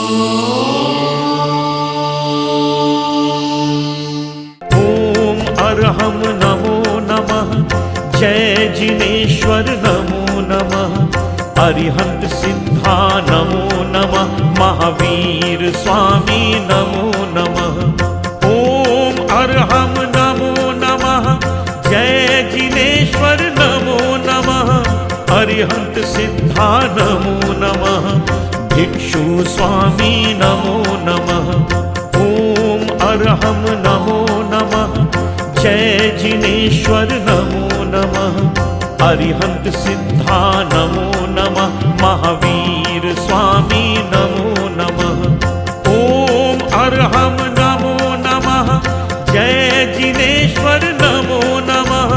ओम अरहम नमो नमः, जय जिनेश्वर नमो नमः, अरिहंत सिद्धा नमो नमः, महावीर स्वामी नमो नमः। ओम अरहम नमो नमः, जय जिनेश्वर नमो नमः, अरिहंत सिद्धा नमो नमः, भिक्षु स्वामी नमो नमः। ओम अरहम नमो नमः, जय जिनेश्वर नमो नमः, अरिहंत सिद्धा नमो नमः, महावीर स्वामी नमो नमः। ओम अरहम नमो नमः, जय जिनेश्वर नमो नमः,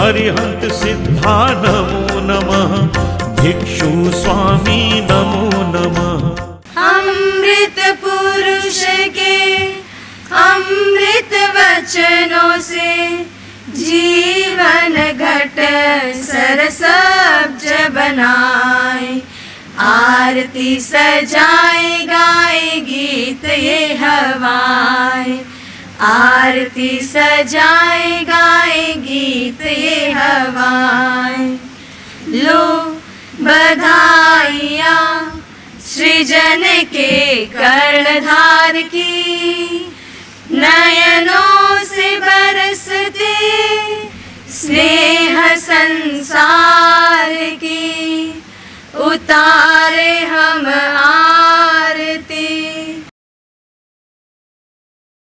अरिहंत सिद्धा नमो नमः, भिक्षु स्वामी नमो नमः। अमृत पुरुष के अमृत वचनों से जीवन घट सरसब्ज बनाए, आरती सजाए गाए गीत ये हवाए, आरती सजाए गाए गीत ये हवाए। लो बधाइयाँ सृजन के कर्णधार की, नयनों से बरसते स्नेह संसार की, उतारे हम